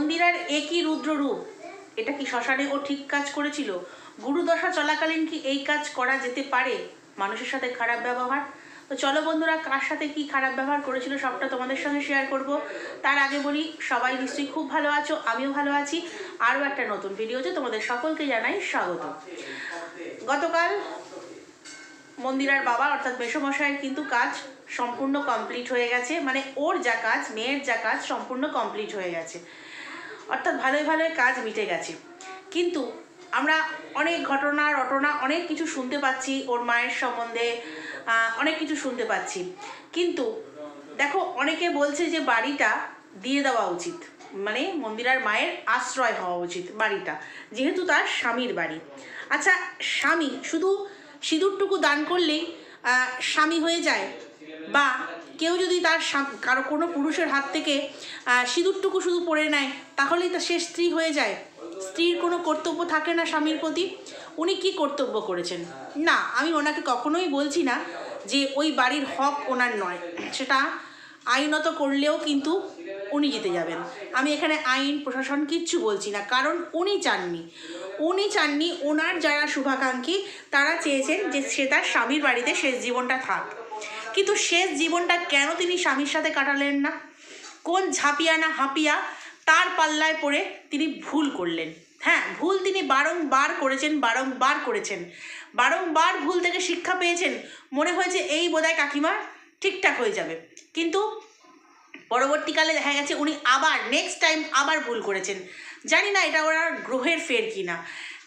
মন্দিরার একই রুদ্র রূপ, এটা কি শ্মশানে ও ঠিক কাজ করেছিল? গুরুদশা চলাকালীন কি এই কাজ করা যেতে পারে? মানুষের সাথে খারাপ ব্যবহার। তো চলো বন্ধুরা, কার সাথে কি খারাপ ব্যবহার করেছিল সবটা তোমাদের সঙ্গে শেয়ার করব। তার আগে বলি, সবাই নিশ্চয়ই খুব ভালো আছো, আমিও ভালো আছি। আরও একটা নতুন ভিডিওতে তোমাদের সকলকে জানাই স্বাগত। গতকাল মন্দিরার বাবা অর্থাৎ মেসোমশাইয়ের কিন্তু কাজ সম্পূর্ণ কমপ্লিট হয়ে গেছে, মানে ওর যা কাজ, মেয়ের যা কাজ সম্পূর্ণ কমপ্লিট হয়ে গেছে, অর্থাৎ ভালোই ভালোই কাজ মিটে গেছে। কিন্তু আমরা অনেক ঘটনা রটনা অনেক কিছু শুনতে পাচ্ছি ওর মায়ের সম্বন্ধে, অনেক কিছু শুনতে পাচ্ছি। কিন্তু দেখো, অনেকে বলছে যে বাড়িটা দিয়ে দেওয়া উচিত, মানে মন্দিরার মায়ের আশ্রয় হওয়া উচিত বাড়িটা, যেহেতু তার স্বামীর বাড়ি। আচ্ছা, স্বামী শুধু সিঁদুরটুকু দান করলেই স্বামী হয়ে যায়? বা কেউ যদি তার কারো কোনো পুরুষের হাত থেকে সিঁদুরটুকু শুধু পরে নেয়, তাহলেই তো সে স্ত্রী হয়ে যায়? স্ত্রীর কোনো কর্তব্য থাকে না স্বামীর প্রতি? উনি কি কর্তব্য করেছেন? না, আমি ওনাকে কখনোই বলছি না যে ওই বাড়ির হক ওনার নয়, সেটা আইনত করলেও কিন্তু উনি জিতে যাবেন। আমি এখানে আইন প্রশাসন কিচ্ছু বলছি না, কারণ উনি চাননি ওনার যারা শুভাকাঙ্ক্ষী তারা চেয়েছেন যে সে তার স্বামীর বাড়িতে শেষ জীবনটা থাক। কিন্তু শেষ জীবনটা কেন তিনি স্বামীর সাথে কাটালেন না? কোন ঝাঁপিয়া না হাঁপিয়া তার পাল্লায় পড়ে তিনি ভুল করলেন? হ্যাঁ, ভুল তিনি বারংবার করেছেন, বারংবার ভুল থেকে শিক্ষা পেয়েছেন। মনে হয়েছে এই বোধহয় কাকিমার ঠিকঠাক হয়ে যাবে, কিন্তু পরবর্তীকালে দেখা গেছে উনি আবার নেক্সট টাইম আবার ভুল করেছেন। জানি না এটা ওনার গ্রহের ফের কিনা,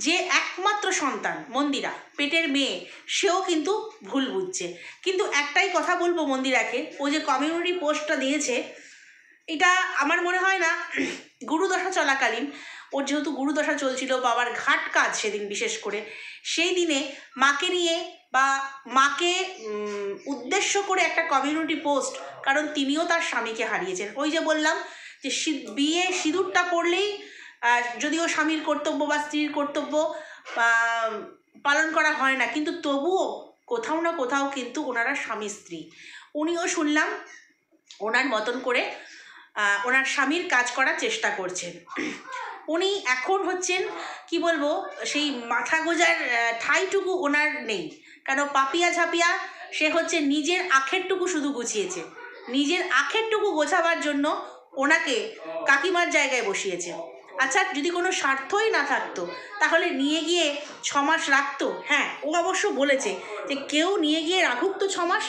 যে একমাত্র সন্তান মন্দিরা, পেটের মেয়ে, সেও কিন্তু ভুল বুঝছে। কিন্তু একটাই কথা বলবো মন্দিরাকে, ও যে কমিউনিটি পোস্টটা দিয়েছে, এটা আমার মনে হয় না গুরুদশা চলাকালীন, ওর যেহেতু গুরুদশা চলছিল, বাবার ঘাট কাজ সেদিন, বিশেষ করে সেই দিনে মাকে নিয়ে বা মাকে উদ্দেশ্য করে একটা কমিউনিটি পোস্ট, কারণ তিনিও তার স্বামীকে হারিয়েছেন। ওই যে বললাম যে বিয়ে সিঁদুরটা পড়লেই যদিও স্বামীর কর্তব্য বা স্ত্রীর কর্তব্য পালন করা হয় না, কিন্তু তবুও কোথাও না কোথাও কিন্তু ওনারা স্বামী স্ত্রী। উনিও শুনলাম ওনার মতন করে ওনার স্বামীর কাজ করার চেষ্টা করছেন। উনি এখন হচ্ছেন কি বলবো, সেই মাথা গোজার ঠাইটুকু ওনার নেই। কেন পাপিয়া ঝাপিয়া সে হচ্ছে নিজের আখেরটুকু শুধু গুছিয়েছে, নিজের আখেরটুকু গোছাবার জন্য ওনাকে কাকিমার জায়গায় বসিয়েছে। আচ্ছা, যদি কোনো স্বার্থই না থাকতো তাহলে নিয়ে গিয়ে 6 মাস রাখতো? হ্যাঁ, ও অবশ্য বলেছে যে কেউ নিয়ে গিয়ে রাখুক তো 6 মাস,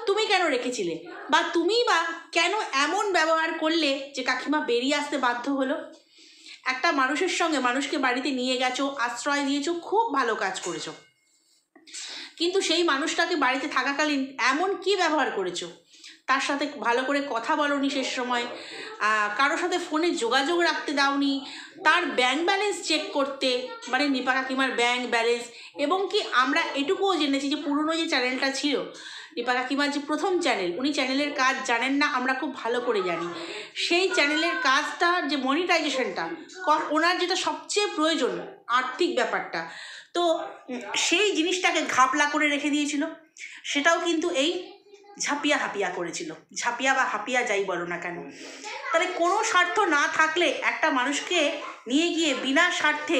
তুমি কেন রেখেছিলে? বা তুমি বা কেন এমন ব্যবহার করলে যে কাকিমা বেরিয়ে আসতে বাধ্য হলো? একটা মানুষের সঙ্গে, মানুষকে বাড়িতে নিয়ে গেছো, আশ্রয় দিয়েছো, খুব ভালো কাজ করেছো, কিন্তু সেই মানুষটাকে বাড়িতে থাকাকালীন এমন কি ব্যবহার করেছো? তার সাথে ভালো করে কথা বলোনি শেষ সময়, কারোর সাথে ফোনে যোগাযোগ রাখতে দাওনি, তার ব্যাংক ব্যালেন্স চেক করতে, মানে নিপা কাকিমার ব্যাংক ব্যালেন্স। এবং কি আমরা এটুকুও জেনেছি যে পুরনো যে চ্যানেলটা ছিল নিপা কাকিমার, যে প্রথম চ্যানেল, উনি চ্যানেলের কাজ জানেন না, আমরা খুব ভালো করে জানি। সেই চ্যানেলের কাজটা, যে মনিটাইজেশনটা ওনার, যেটা সবচেয়ে প্রয়োজন, আর্থিক ব্যাপারটা, তো সেই জিনিসটাকে ঘাপলা করে রেখে দিয়েছিল। সেটাও কিন্তু এই ঝাঁপিয়া হাঁপিয়া করেছিল, ঝাঁপিয়া বা হাঁপিয়া যাই বলো না কেন। তাহলে কোনো স্বার্থ না থাকলে একটা মানুষকে নিয়ে গিয়ে বিনা স্বার্থে,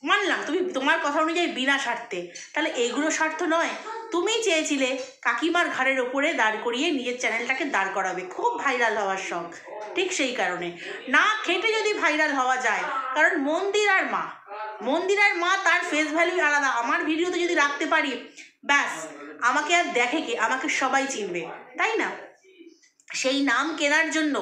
মানলাম তুমি তোমার কথা অনুযায়ী বিনা স্বার্থে, তাহলে এইগুলো স্বার্থ নয়? তুমি চেয়েছিলে কাকিমার ঘাড়ের ওপরে দাঁড় করিয়ে নিজের চ্যানেলটাকে দাঁড় করাবে, খুব ভাইরাল হওয়ার শখ, ঠিক সেই কারণে। না খেটে যদি ভাইরাল হওয়া যায়, কারণ মন্দিরার মা তার ফেস ভ্যালু আলাদা। আমার ভিডিওতে যদি রাখতে পারি, ব্যাস, আমাকে আর দেখে কে? আমাকে সবাই চিনবে, তাই না? সেই নাম কেনার জন্য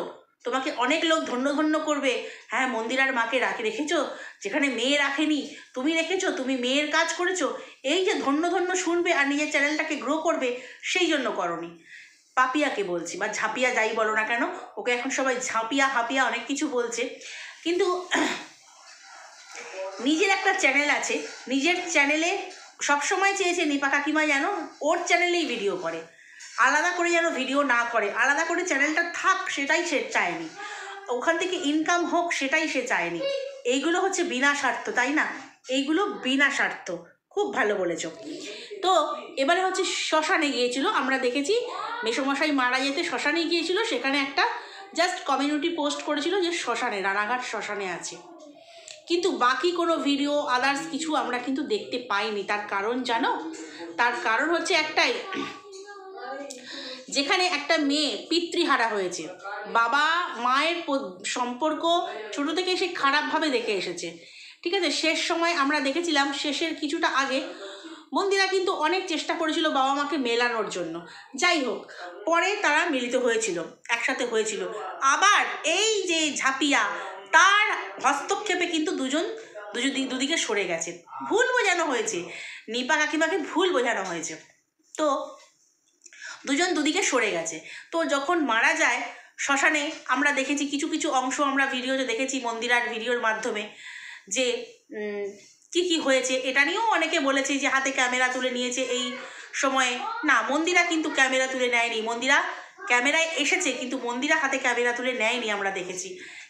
তোমাকে অনেক লোক ধন্য ধন্য করবে। হ্যাঁ, মন্দিরার মাকে রেখেছো যেখানে মেয়ে রাখেনি, তুমি রেখেছো, তুমি মেয়ের কাজ করেছো, এই যে ধন্য ধন্য শুনবে আর নিজের চ্যানেলটাকে গ্রো করবে, সেই জন্য করনি। পাপিয়াকে বলছি, বা ঝাঁপিয়া যাই বলো না কেন, ওকে এখন সবাই ঝাঁপিয়া হাঁপিয়া অনেক কিছু বলছে, কিন্তু নিজের একটা চ্যানেল আছে, নিজের চ্যানেলে সবসময় চেয়েছে নিপা কাকিমা যেন ওর চ্যানেলেই ভিডিও করে, আলাদা করে যেন ভিডিও না করে, আলাদা করে চ্যানেলটা থাক, সেটাই সে চায়নি, ওখান থেকে ইনকাম হোক সেটাই সে চায়নি। এইগুলো হচ্ছে বিনা স্বার্থ, তাই না? এইগুলো বিনা স্বার্থ, খুব ভালো বলেছো। তো এবারে হচ্ছে শ্মশানে গিয়েছিল, আমরা দেখেছি মেসোমশাই মারা যেতে শ্মশানে গিয়েছিল, সেখানে একটা জাস্ট কমিউনিটি পোস্ট করেছিল যে শ্মশানে, রানাঘাট শ্মশানে আছে, কিন্তু বাকি কোনো ভিডিও আদার্স কিছু আমরা কিন্তু দেখতে পাইনি। তার কারণ জানো? তার কারণ হচ্ছে একটাই, যেখানে একটা মেয়ে পিতৃহারা হয়েছে, বাবা মায়ের সম্পর্ক ছোটো থেকে সে খারাপভাবে দেখে এসেছে, ঠিক আছে। শেষ সময় আমরা দেখেছিলাম, শেষের কিছুটা আগে মন্দিরা কিন্তু অনেক চেষ্টা করেছিল বাবা মাকে মেলানোর জন্য, যাই হোক পরে তারা মিলিত হয়েছিল, একসাথে হয়েছিল। আবার এই যে ঝাঁপিয়া, তার হস্তক্ষেপে কিন্তু দুদিকে সরে গেছে, ভুল বোঝানো হয়েছে, নিপা কাকিমাকে ভুল বোঝানো হয়েছে, তো দুদিকে সরে গেছে। তো যখন মারা যায় শ্মশানে, আমরা দেখেছি কিছু কিছু অংশ, আমরা ভিডিওতে দেখেছি মন্দিরার ভিডিওর মাধ্যমে, যে কি হয়েছে। এটা নিয়েও অনেকে বলেছে যে হাতে ক্যামেরা তুলে নিয়েছে এই সময়ে। না, মন্দিরা কিন্তু ক্যামেরা তুলে নেয়নি। মন্দিরা ক্যামেরায় এসেছে, কিন্তু মন্দিরা হাতে ক্যামেরা তুলে নেয়নি। আমরা দেখেছি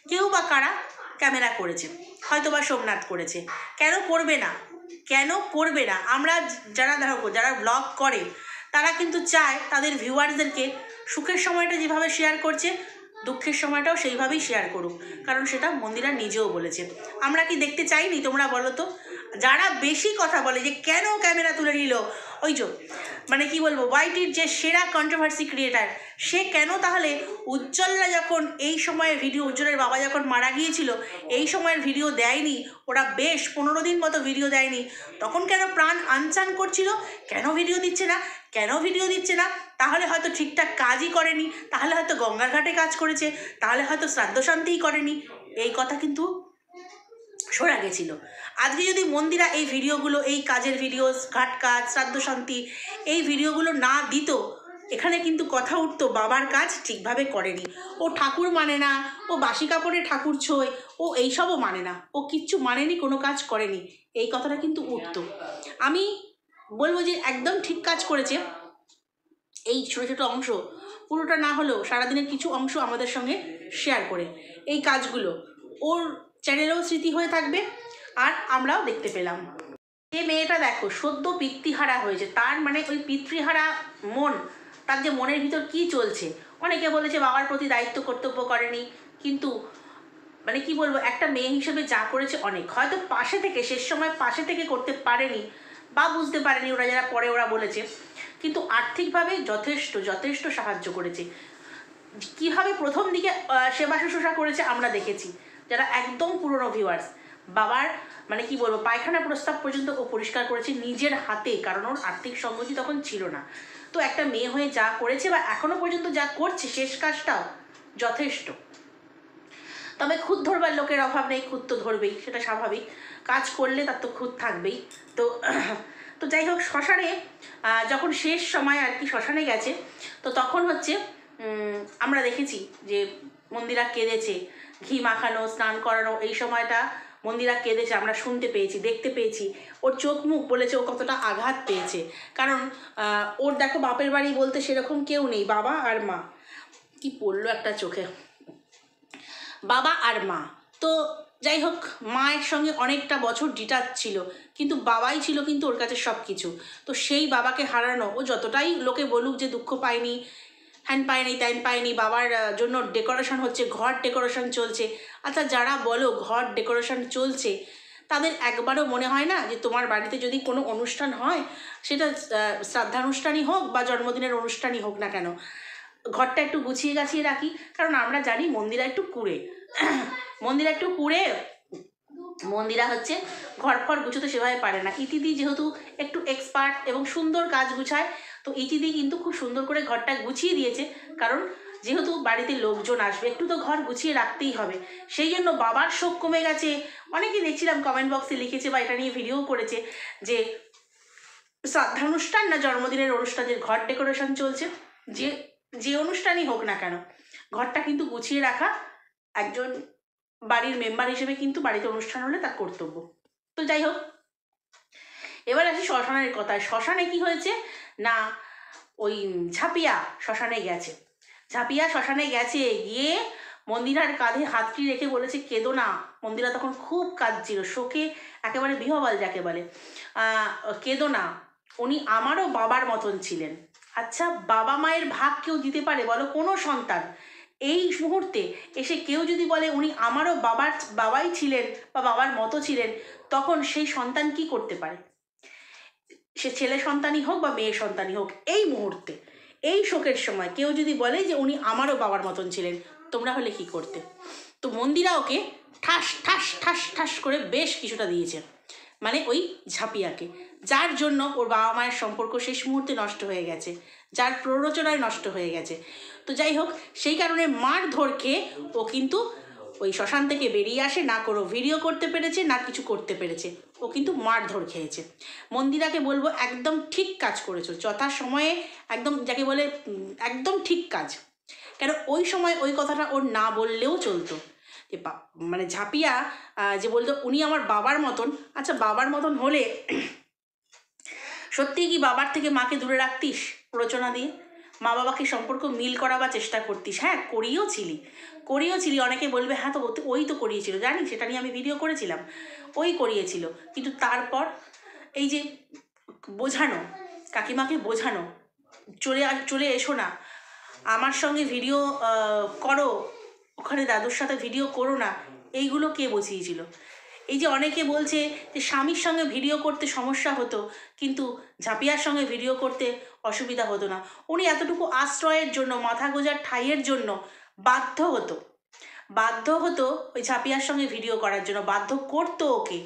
কেউ বা কারা ক্যামেরা করেছে, হয়তো বা সোমনাথ করেছে। কেন করবে না? কেন করবে না? আমরা যারা ব্লগ করে তারা কিন্তু চায় তাদের ভিউয়ার্সদেরকে সুখের সময়টা যেভাবে শেয়ার করছে, দুঃখের সময়টাও সেইভাবেই শেয়ার করুক, কারণ সেটা মন্দিরা নিজেও বলেছে। আমরা কি দেখতে চাইনি? তোমরা বলো তো। যারা বেশি কথা বলে যে কেন ক্যামেরা তুলে নিল, ওই যে মানে কি বলবো, ওয়াইটির যে সেরা কন্ট্রোভার্সি ক্রিয়েটার, সে কেন তাহলে উজ্জ্বলরা যখন এই সময়ের ভিডিও, উজ্জ্বলের বাবা যখন মারা গিয়েছিল এই সময়ের ভিডিও দেয়নি, ওরা বেশ 15 দিন মতো ভিডিও দেয়নি, তখন কেন প্রাণ আনচান করছিল? কেন ভিডিও দিচ্ছে না? কেন ভিডিও দিচ্ছে না? তাহলে হয়তো ঠিকঠাক কাজই করেনি, তাহলে হয়তো গঙ্গার ঘাটে কাজ করেছে, তাহলে হয়তো শ্রাদ্ধ শান্তিই করেনি। এই কথা কিন্তু শোনা গেছিল। আজকে যদি মন্দিরা এই ভিডিওগুলো, এই কাজের ভিডিও, ঘাট কাজ, শ্রাদ্ধ শান্তি, এই ভিডিওগুলো না দিত, এখানে কিন্তু কথা উঠতো বাবার কাজ ঠিকভাবে করেনি, ও ঠাকুর মানে না, ও বাসি কাপড়ে ঠাকুর ছোয়, ও এইসবও মানে না, ও কিচ্ছু মানেনি, কোনো কাজ করেনি, এই কথাটা কিন্তু উঠতো। আমি বলবো যে একদম ঠিক কাজ করেছে। এই ছোটো ছোটো অংশ, পুরোটা না হলেও সারাদিনের কিছু অংশ আমাদের সঙ্গে শেয়ার করে, এই কাজগুলো ওর চ্যানেলেও স্মৃতি হয়ে থাকবে, আর আমরাও দেখতে পেলাম। যে মেয়েটা দেখো সদ্য পিতৃহারা হয়েছে, তার মানে ওই পিতৃহারা মন, তার যে মনের ভিতর কি চলছে। অনেকে বলেছে বাবার প্রতি দায়িত্ব কর্তব্য করেনি, কিন্তু মানে কি বলবো, একটা মেয়ে হিসেবে যা করেছে অনেক, হয়তো পাশে থেকে শেষ সময় পাশে থেকে করতে পারেনি বা বুঝতে পারেনি ওরা, যারা পরে ওরা বলেছে, কিন্তু আর্থিকভাবে যথেষ্ট সাহায্য করেছে। কিভাবে প্রথম দিকে সেবা শুশ্রূষা করেছে আমরা দেখেছি, যারা একদম পুরনো ভিউয়ার্স। বাবার মানে কি বলবো, পায়খানা প্রস্তাব পর্যন্ত ও পরিষ্কার করেছে নিজের হাতে, কারণ ওর আর্থিক সঙ্গতি তখন ছিল না। তো একটা মেয়ে হয়ে যা করেছে বা এখনো পর্যন্ত যা করছে, শেষ কাজটাও যথেষ্ট। তবে খুঁত ধরবার লোকের অভাব নেই, খুঁত তো ধরবেই, সেটা স্বাভাবিক, কাজ করলে তার তো খুঁত থাকবেই। তো তো যাই হোক, শ্মশানে যখন শেষ সময় আর কি শ্মশানে গেছে, তো তখন হচ্ছে আমরা দেখেছি যে মন্দিরা কেঁদেছে, ঘি মাখানো, স্নান করানো, এই সময়টা মন্দিরা কেঁদেছে, আমরা শুনতে পেয়েছি, দেখতে পেয়েছি। ওর চোখ মুখ বলেছে ও কতটা আঘাত পেয়েছে, কারণ ওর দেখো বাপের বাড়ি বলতে সেরকম কেউ নেই, বাবা আর মা। কি পড়লো একটা চোখে, বাবা আর মা। তো যাই হোক, মায়ের সঙ্গে অনেকটা বছর ডিটাচ ছিল, কিন্তু বাবাই ছিল কিন্তু ওর কাছে সব কিছু। তো সেই বাবাকে হারানো, ও যতটাই লোকে বলুক যে দুঃখ পায়নি, হ্যান পায়নি, ত্যান পায়নি, বাবার জন্য ডেকোরেশন হচ্ছে, ঘর ডেকোরেশন চলছে। আচ্ছা, যারা বলো ঘর ডেকোরেশন চলছে, তাদের একবারও মনে হয় না যে তোমার বাড়িতে যদি কোনো অনুষ্ঠান হয়, সেটা শ্রাদ্ধানুষ্ঠানই হোক বা জন্মদিনের অনুষ্ঠানই হোক না কেন, ঘরটা একটু গুছিয়ে গাছিয়ে রাখি? কারণ আমরা জানি মন্দিরা একটু কুঁড়ে, মন্দিরা হচ্ছে ঘর ফর গুছোতে সেভাবে পারে না। ইতিদি যেহেতু একটু এক্সপার্ট এবং সুন্দর কাজ গুছায়, তো ইতিদি কিন্তু খুব সুন্দর করে ঘরটা গুছিয়ে দিয়েছে, কারণ যেহেতু বাড়িতে লোকজন আসবে, একটু তো ঘর গুছিয়ে রাখতেই হবে। সেই জন্য বাবার শোক কমে গেছে। অনেকেই দেখছিলাম কমেন্ট বক্সে লিখেছে বা এটা নিয়ে ভিডিও করেছে যে শ্রাদ্ধানুষ্ঠান না জন্মদিনের অনুষ্ঠানের ঘর ডেকোরেশন চলছে। যে অনুষ্ঠানই হোক না কেন, ঘরটা কিন্তু গুছিয়ে রাখা একজন বাড়ির মেম্বার হিসেবে কিন্তু বাড়িতে অনুষ্ঠান হলে তার কর্তব্য। তো যাই হোক, এবার আসি শ্মশানের কথায়। শ্মশানে কি হয়েছে না, ওই ঝাঁপিয়া শ্মশানে গেছে, গিয়ে মন্দিরার কাঁধে হাতটি রেখে বলেছে কেঁদো না। মন্দিরা তখন খুব কাঁদছিল, শোকে একেবারে বিহ্বল যাকে বলে। কেঁদো না, উনি আমারও বাবার মতন ছিলেন। আচ্ছা, বাবা মায়ের ভাগ কেউ দিতে পারে বলো? কোনো সন্তান এই মুহূর্তে এসে কেউ যদি বলে উনি আমারও বাবাই ছিলেন বা বাবার মতো ছিলেন, তখন সেই সন্তান কি করতে পারে? সে ছেলে সন্তানই হোক বা মেয়ে সন্তানই হোক, এই মুহূর্তে এই শোকের সময় কেউ যদি বলে যে উনি আমারও বাবার মতন ছিলেন, তোমরা হলে কি করতে? তো মন্দিরা ওকে ঠাস ঠাস ঠাস ঠাস করে বেশ কিছুটা দিয়েছে, মানে ওই ঝাঁপিয়াকে, যার জন্য ওর বাবা মায়ের সম্পর্ক শেষ মুহূর্তে নষ্ট হয়ে গেছে, যার প্ররোচনায় নষ্ট হয়ে গেছে। তো যাই হোক, সেই কারণে মারধর খেয়ে ও কিন্তু ওই শ্মশান থেকে বেরিয়ে আসে, না কোনো ভিডিও করতে পেরেছে না কিছু করতে পেরেছে, ও কিন্তু মারধর খেয়েছে। মন্দিরাকে বলবো একদম ঠিক কাজ করেছো, যথা সময়ে একদম, যাকে বলে একদম ঠিক কাজ। কেন ওই সময় ওই কথাটা ওর না বললেও চলতো, যে মানে ঝাঁপিয়া যে বলতো উনি আমার বাবার মতন। আচ্ছা, বাবার মতন হলে সত্যি কি বাবার থেকে মাকে দূরে রাখতিস প্ররোচনা দিয়ে? মা বাবাকে সম্পর্ক মিল করাবার চেষ্টা করতিস? হ্যাঁ, করিয়েছিলি। অনেকে বলবে হ্যাঁ তো ওই তো করিয়েছিল, জানি, সেটা নিয়ে আমি ভিডিও করেছিলাম, ওই করিয়েছিল। কিন্তু তারপর এই যে বোঝানো, কাকিমাকে বোঝানো, চলে এসো না আমার সঙ্গে ভিডিও করো, ওখানে দাদুর সাথে ভিডিও করো না, এইগুলো কে বুঝিয়েছিল? এই যে অনেকে বলছে যে স্বামীর সঙ্গে ভিডিও করতে সমস্যা হতো, কিন্তু ঝাঁপিয়ার সঙ্গে ভিডিও করতে অসুবিধা হতো না। উনি এতটুকু আশ্রয়ের জন্য, মাথা গোজার ঠাইয়ের জন্য বাধ্য হতো ওই ঝাঁপিয়ার সঙ্গে ভিডিও করার জন্য, বাধ্য করতো ওকে,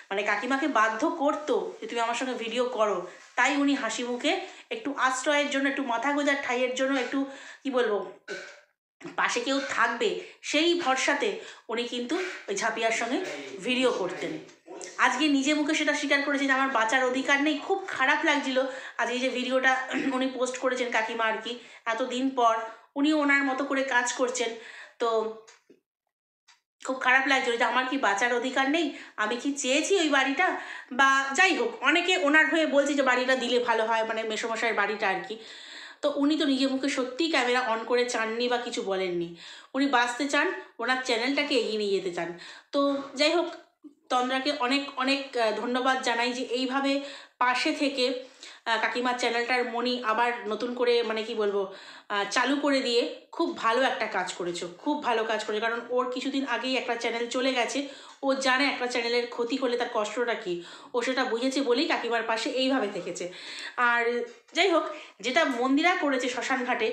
মানে কাকিমাকে বাধ্য করতো যে তুমি আমার সঙ্গে ভিডিও করো। তাই উনি হাসি মুখে একটু আশ্রয়ের জন্য, একটু মাথা গোজার ঠাইয়ের জন্য, একটু কি বলবো, পাশে কেউ থাকবে সেই ভরসাতে উনি কিন্তু ওই ঝাঁপিয়ার সঙ্গে ভিডিও করতেন। আজকে নিজে মুখে সেটা স্বীকার করেছেন যে আমার বাঁচার অধিকার নেই। খুব খারাপ লাগছিল আজকে যে ভিডিওটা উনি পোস্ট করেছেন কাকিমা, আর কি এতদিন পর উনি ওনার মতো করে কাজ করছেন, তো খুব খারাপ লাগছিল যে আমার কি বাঁচার অধিকার নেই, আমি কি চেয়েছি ওই বাড়িটা, বা যাই হোক, অনেকে ওনার হয়ে বলছে যে বাড়িটা দিলে ভালো হয়, মানে মেসোমশাইয়ের বাড়িটা আর কি। তো উনি তো নিজের মুখে সত্যিই ক্যামেরা অন করে চাননি বা কিছু বলেননি, উনি বাঁচতে চান, ওনার চ্যানেলটাকে এগিয়ে নিয়ে যেতে চান। তো যাই হোক, তন্দ্রাকে অনেক অনেক ধন্যবাদ জানাই যে এইভাবে পাশে থেকে কাকিমার চ্যানেলটার মনি আবার নতুন করে, মানে কি বলবো, চালু করে দিয়ে খুব ভালো একটা কাজ করেছো, খুব ভালো কাজ করেছো। কারণ ওর কিছুদিন আগেই একটা চ্যানেল চলে গেছে, ও জানে একটা চ্যানেলের ক্ষতি হলে তার কষ্টটা কী, ও সেটা বুঝেছে বলেই কাকিমার পাশে এইভাবে থেকেছে। আর যাই হোক, যেটা মন্দিরা করেছে শ্মশান ঘাটে,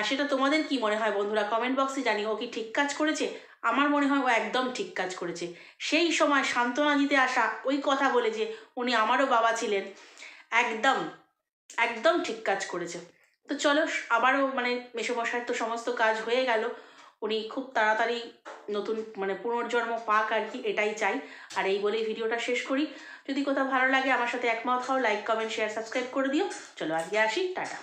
সেটা তোমাদের কি মনে হয় বন্ধুরা? কমেন্ট বক্সে জানি, ও কি ঠিক কাজ করেছে? আমার মনে হয় ও একদম ঠিক কাজ করেছে। সেই সময় সান্ত্বনা দিতে আসা, ওই কথা বলে যে উনি আমারও বাবা ছিলেন, একদম একদম ঠিক কাজ করেছে। তো চলো, আবারও মানে মেসোমশাইয়ের তো সমস্ত কাজ হয়ে গেল, উনি খুব তাড়াতাড়ি নতুন মানে পুনর্জন্ম পাক আর কি, এটাই চাই। আর এই বলেই ভিডিওটা শেষ করি। যদি কোথাও ভালো লাগে আমার সাথে একমত হও, লাইক কমেন্ট শেয়ার সাবস্ক্রাইব করে দিও। চলো আজকে আসি, টাটা।